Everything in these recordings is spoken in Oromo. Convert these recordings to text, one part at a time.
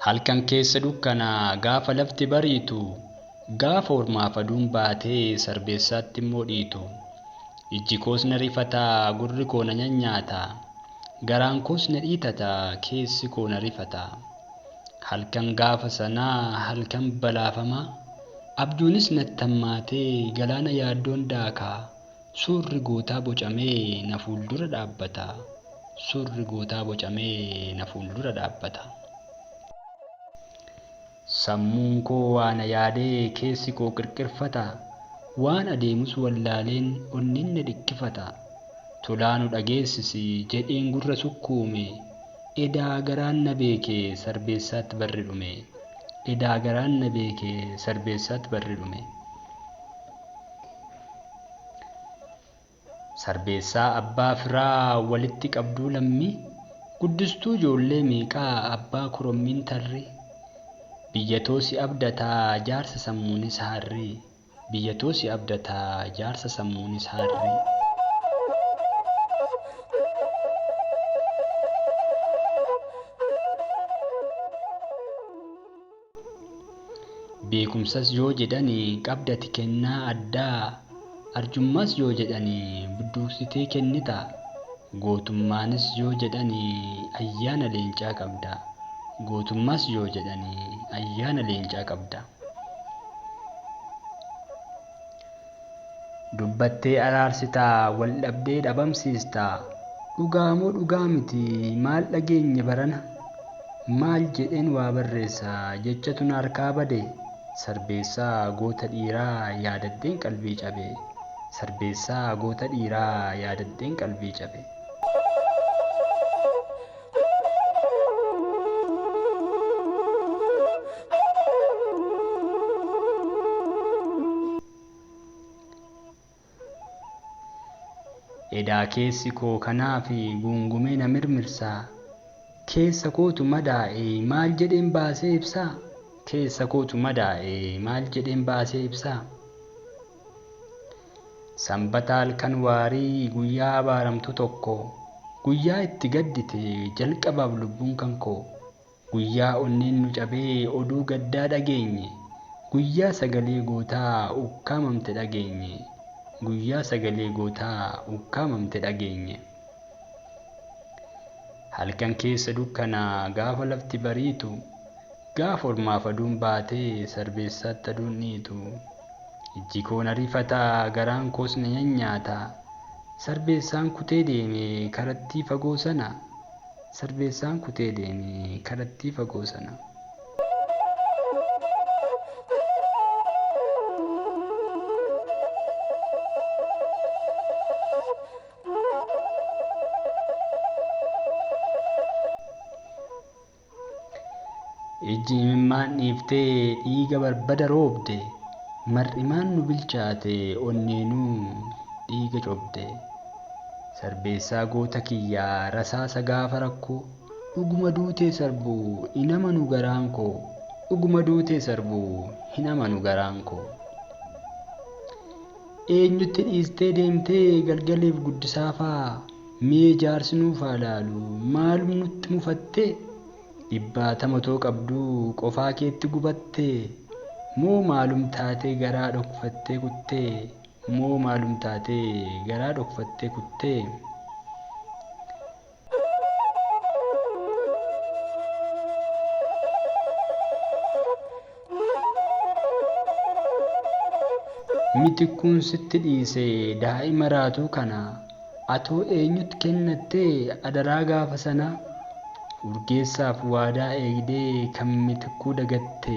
Halkan keessa dukkanaa gaafa lafti bariitu, gaafa ormaaf aduun baatee sarbeessaatti immoo dhiitu. Ijji koos na rifataa, gurri koo na nyaata, garaan koos na dhiitata, keessi koo na rifata. Halkan gaafa sanaa halkan balaafamaa, abjuunis natti hammaatee galaana yaaddoon daakaa. Suurri gootaa bocamee na fuuldura dhaabbata. Suurri gootaa bocamee na fuuldura dhaabbata. Sammuun koo waan yaadee keessi koo qirqirfata. Waan adeemus wallaaleen onneen na dhikkifata. Tolaa nu dhageessisi jedheen gurra sukkuume. Edaa garaan na beekee sarbeessaatti barri dhume. Edaa garaan na beekee sarbeessaatti barri dhume. Sarbeessaa abbaa firaa walitti qabduu lammii, guddistuu ijoollee meeqaa abbaa korommiin tarri. Biyyatoo si abdataa jaarsa sammuunis harri. Biyyatoo si abdataa jaarsa sammuunis harri. Beekumsas yoo jedhanii qabdati kennaa addaa, arjummaas yoo jedhanii budduuqsitee kennita. Gootummaanis yoo jedhanii ayyaana leencaa qabda. Gootummaas yoo jedhanii ayyaana leencaa qabda. Dubbattee araarsitaa, wal dhabdee dhabamsiistaa. Dhugaa moo dhugaa miti maal dhageenye barana? Maal jedheen waa barreessaa jechatu na harkaa bade. Sarbeessaa goota dhiiraa yaadadheen qalbii cabe. Sarbeessaa goota dhiiraa yaadadheen qalbii cabe. Edaa keessi koo kanaafi guungumee na mirmirsaa. Keessa kootu madaa'e maal jedheen baasee ibsaa. Keessa kootu madaa'e maal jedheen baasee ibsaa. Sanbata halkan waarii guyyaa abaaramtu tokko, guyyaa itti gaddite jalqabaaf lubbuun kan koo. Guyyaa onneen nu cabee oduu gaddaa dhageenye. Guyyaa sagalee gootaa ukkaamamte dhageenye. Guyyaa sagalee gootaa ukkaamamte dhageenye. Halkan keessa dukkanaa gaafa lafti bariitu, gaafa ormaaf aduun baatee sarbeessaatti aduun dhiitu. Ijji koo na rifataa, garaan koos na nyaata. Sarbeessaan kutee deeme karattii fagoo sana. Sarbeessaan kutee deeme karattii fagoo sana. Ijji imimmaan dhiiftee dhiiga barbada roobde. Mar'imaan nu bilchaate onneenuu dhiiga cobde. Sarbeessaa goota kiyyaa rasaasa gaafa rakkoo. Dhuguma duutee sarbuu hin amanu garaan koo. Dhuguma duutee sarbuu hin amanu garaan koo. Eenyutti dhiistee deemtee galgaleef guddisaafaa. Mee jaarsi nuuf haa laalu maalum nutti mufattee. Dhibbaatama too qabduu qofaa keetti gubattee. Moo maalum taatee garaa dhokfattee kuttee. Moo maalum taatee garaa dhokfattee kuttee. Mitikkuun sitti dhiisee daa'ima raatuu kana. Atoo eenyutti kennattee adaraa gaafa sana. Urgeessaaf waadaa eegdee kan mitikkuu dagatte.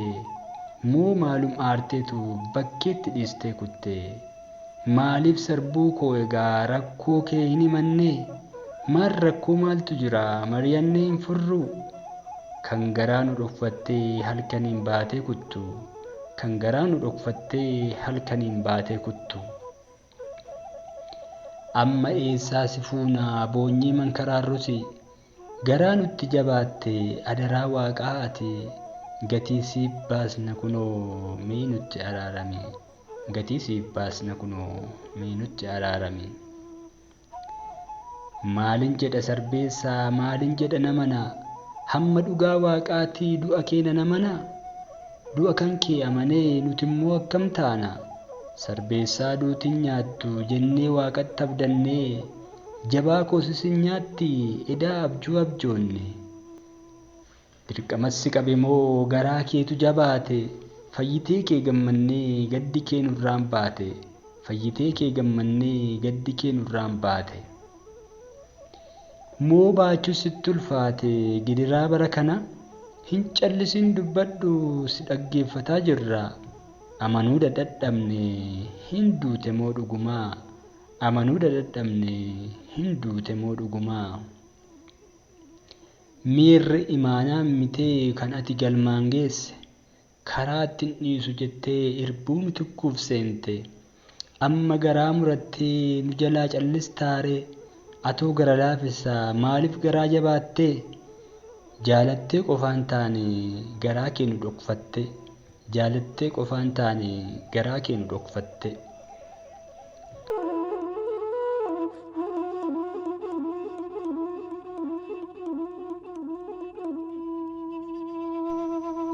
Moo maalum aarteetu bakkeetti dhiistee kutte. Maaliif sarbuu koo egaa rakkoo kee hin himanne. Maal rakkoo maaltu jira mari'annee hin furru. Kan garaa nu dhokfattee halkaniin baatee kuttu. Kan garaa nu dhokfattee halkaniin baatee kuttu. Amma eessaa si fuunaa boonyee mankaraarrusi. Garaa nutti jabaatte adaraa waaqaa ati. Gatii siif baasna kunoo mee nutti araarami. Gatii siif baasna kunoo mee nutti araarami. Maalin jedha sarbeessaa maalin jedha namana. hamma dhugaa waaqaatii du'a keenya namana du'a kan kee amanee nuti immoo akkam taana sarbeessaa duutiin nyaattu jennee waaqatti abdannee jabaa koosisin nyaatti edaa abjuu abjoonne dirqamassi qabe moo garaa keetu jabaate fayyitee kee gammannee gaddi kee nurraan baate fayyitee kee gammannee gaddi kee nurraan baate moo baachuu sitti ulfaate gidiraa bara kana hin callisin dubbadhu si dhaggeeffataa jirra amanuu dadhabne hin duute moo dhugumaa amanuu dadhabne hin duute moo dhugumaa miirri imaanaa mitee kan ati galmaan geesse karaa ittiin dhiisu jettee irbuu mitikkuuf seente amma garaa murattee nu jalaa callistaare atoo gara laafessaa maaliif garaa jabaattee jaalattee qofaan taane garaa kee nu dhokfatte jaalattee qofaan taane garaa kee nu dhokfatte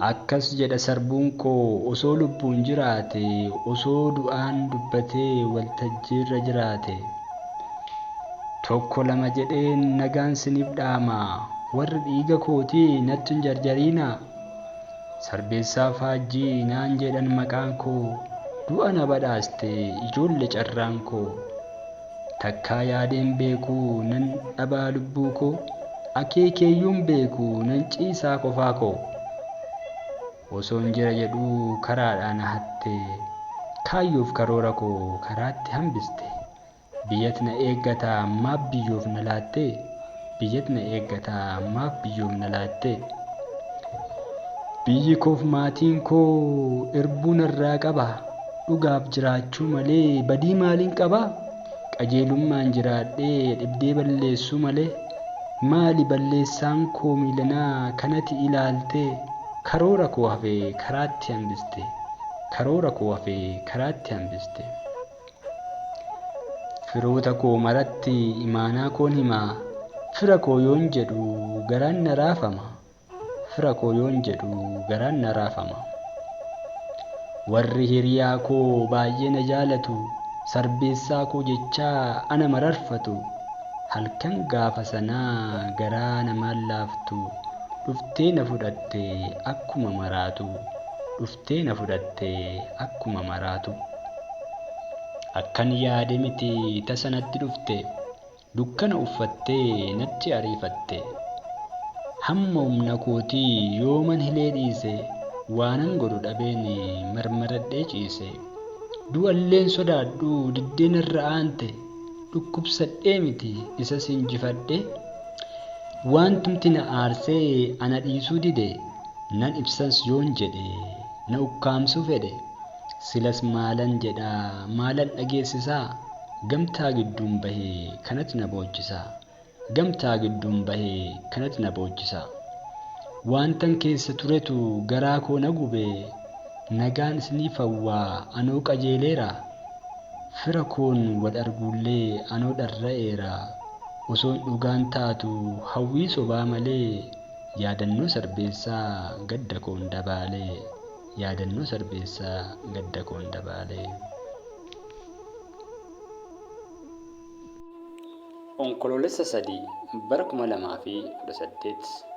akkas jedha sarbuun koo osoo lubbuun jiraate osoo du'aan dubbatee waltajjiirra jiraate tokko lama jedheen nagaan siniif dhaama warri dhiiga kootii natti hin jarjariina sarbeessaa faajjii naan jedhan maqaan koo du'a na badhaaste ijoollee carraan koo takkaa yaadeen beekuu nan dhabaa lubbuu koo akeekeeyyuun beekuu nan ciisaa qofaa koo osoon jira jedhuu karaadhaan hatte kaayyoof karoora koo karaatti hambiste biyyat na eeggata maaf biyyoof na laatte biyyat na eeggata maaf biyyoof na laatte biyyi koof maatiin koo irbuun irraa qaba dhugaaf jiraachuu malee badii maaliin qaba qajeelummaan jiraadhee dhibdee balleessuu malee maali balleessaan koo miilanaa kanati ilaalte karoora koo hafee karaatti hambiste karoora koo hafee karaatti hambiste firoota koo maratti imaanaa koon himaa fira koo yoon jedhu garaan na raafama fira koo yoon jedhu garaan na raafama warri hiriyaa koo baay'ee na jaalatu sarbeessaa koo jechaa ana mararfatu halkan gaafa sanaa garaa namaan laaftu dhuftee na fudhatte akkuma maraatu dhuftee na fudhatte akkuma maraatu akkan yaade miti tasa natti dhufte dukkana uffattee natti ariifatte hamma humna kootii yooman hilee dhiise waanan godhu dhabeen marmaradhee ciise du'alleen sodaadhu diddeen irra aante dhukkubsadhee miti isa sinjifadhe wantumti na aarsee ana dhiisuu dide nan ibsas yoon jedhe na ukkaamsuu fedhe silas maalan jedha maalan dhageessisaa gamtaa gidduun bahee kanatti na boojjisaa gamtaa gidduun bahee kanatti na boojjisaa wantan keessa turetu garaa koo na gube nagaan isiniif hawwaa anoo qajeeleera fira koon wal arguullee anoo dharra'eera osoon dhugaan taatu hawwii sobaa malee yaadannoo sarbeessaa gadda koon dabaalee yaadannoo sarbeessaa gadda koon dabaalee Onkoloolessa 3 bara 2018